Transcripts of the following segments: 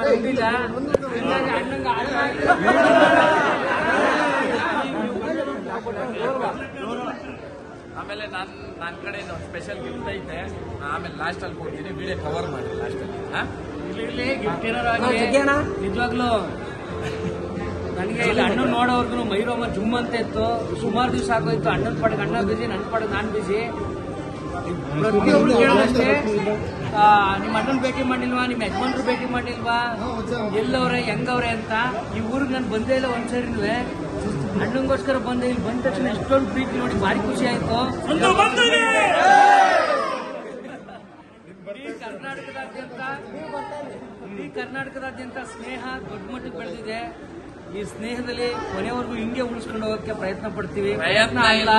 ಬಂದಿಲ್ಲ. ಅಣ್ಣಂಗೆ ಆಮೇಲೆ ನನ್ನ ಕಡೆ ಸ್ಪೆಷಲ್ ಗಿಫ್ಟ್ ಐತೆ. ಆಮೇಲೆ ಲಾಸ್ಟ್ ಅಲ್ಲಿ ಕೊಡ್ತೀನಿ, ವಿಡಿಯೋ ಕವರ್ ಮಾಡಿ ಲಾಸ್ಟ್ ಅಲ್ಲಿ. ನಿಜವಾಗ್ಲು ನನಗೆ ಇಲ್ಲಿ ಅಣ್ಣ ನೋಡೋರ್ಗು ಮೈರೋಮ ಜುಮ್ ಅಂತ ಇತ್ತು. ಸುಮಾರು ದಿವಸ ಆಗೋಯ್ತು. ಅಣ್ಣನ ಪಡೆಗೆ ಅಣ್ಣ ಬಿಸಿ, ನನ್ನ ಪಡೆಗೆ ನಾನು ಬಿಸಿ. ಪ್ರತಿಯೊಬ್ರು ಕೇಳೋದಷ್ಟೇ, ನಿಮ್ಮ ಅಣ್ಣನ ಭೇಟಿ ಮಾಡಿಲ್ವಾ, ನಿಮ್ಮ ಯಜಮಾನ್ರು ಭೇಟಿ ಮಾಡಿಲ್ವಾ, ಎಲ್ಲವ್ರೆ ಹೆಂಗವ್ರೆ ಅಂತ. ಈ ಊರಿಗೆ ನಾನು ಬಂದೇ ಇಲ್ಲ ಒಂದ್ಸರಿನೂ. ಅಣ್ಣಂಗೋಸ್ಕರ ಬಂದೆ. ಇಲ್ಲಿ ಬಂದ ತಕ್ಷಣ ಎಷ್ಟೊಂದು ಪ್ರೀತಿ ನೋಡಿ ಭಾರಿ ಖುಷಿ ಆಯ್ತು. ಇಡೀ ಕರ್ನಾಟಕದಾದ್ಯಂತ ಸ್ನೇಹ ದೊಡ್ಡ ಮಟ್ಟಿಗೆ ಬೆಳೆದಿದೆ. ಈ ಸ್ನೇಹದಲ್ಲಿ ಕೊನೆವರೆಗೂ ಹಿಂಗೆ ಉಳಿಸ್ಕೊಂಡು ಹೋಗಕ್ಕೆ ಪ್ರಯತ್ನ ಪಡ್ತೀವಿ. ಪ್ರಯತ್ನ ಇಲ್ಲ,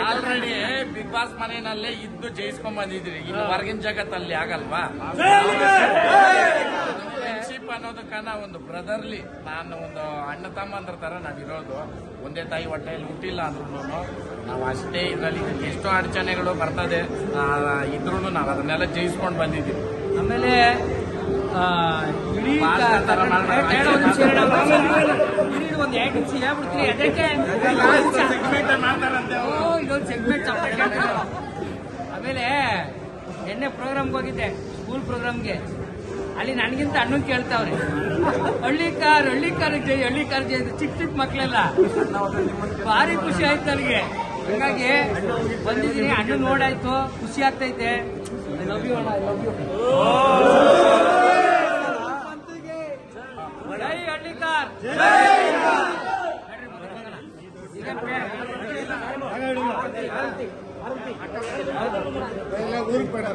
ಆಲ್ರೆಡಿ ಬಿಗ್ ಬಾಸ್ ಮನೆಯಲ್ಲೇ ಇದ್ದು ಜಯಿಸ್ಕೊಂಡ್ ಬಂದಿದ್ರಿ. ಇನ್ನು ಹೊರಗಿನ ಜಗತ್ತಲ್ಲಿ ಆಗಲ್ವಾ? ಫ್ರೆಂಡ್ಶಿಪ್ ಅನ್ನೋದಕ್ಕನ್ನ ಒಂದು ಬ್ರದರ್ಲಿ, ನಾನು ಒಂದು ಅಣ್ಣ ತಮ್ಮಂದ್ರ ತರ ನಾವಿರೋದು. ಒಂದೇ ತಾಯಿ ಹೊಟ್ಟೆಯಲ್ಲಿ ಹುಟ್ಟಿಲ್ಲ ಅಂದ್ರೂ ನಾವು ಅಷ್ಟೇ ಇದರಲ್ಲಿ ಎಷ್ಟೋ ಅಡಚಣೆಗಳು ಬರ್ತದೆ ಇದ್ರೂ ನಾವು ಅದನ್ನೆಲ್ಲ ಜಯಿಸ್ಕೊಂಡು ಬಂದಿದ್ದೀವಿ. ಆಮೇಲೆ ಇಡೀ ಒಂದು 2 ನಿಮಿಷ ಹೇಳ್ಬಿಡ್ತೀನಿ. ಅದಕ್ಕೆ ಇದೊಂದು ಸೆಗ್ಮೆಂಟ್. ಆಮೇಲೆ ನಿನ್ನೆ ಪ್ರೋಗ್ರಾಮ್ಗೆ ಹೋಗಿದ್ದೆ, ಸ್ಕೂಲ್ ಪ್ರೋಗ್ರಾಮ್ಗೆ. ಅಲ್ಲಿ ನನಗಿಂತ ಅಣ್ಣನ್ ಕೇಳ್ತಾವ್ರೆ, ಹಳ್ಳಿ ಕಾರ್ ಜೈ, ಹಳ್ಳಿ ಕಾರ್ ಜೈ. ಚಿಕ್ಕ ಚಿಕ್ಕ ಮಕ್ಕಳೆಲ್ಲ ಭಾರಿ ಖುಷಿ ಆಯ್ತು ನನಗೆ. ಹಾಗಾಗಿ ಬಂದಿದ್ದೀನಿ. ಅಣ್ಣ ನೋಡಾಯ್ತು, ಖುಷಿ ಆಗ್ತೈತೆ. ಐ ಲವ್ ಯು ಅಣ್ಣ, ಐ ಲವ್ ಯು. ಜೈ ಹಳ್ಳಿ ಕಾರ್. ಊರಿಗೆ ಬೇಡ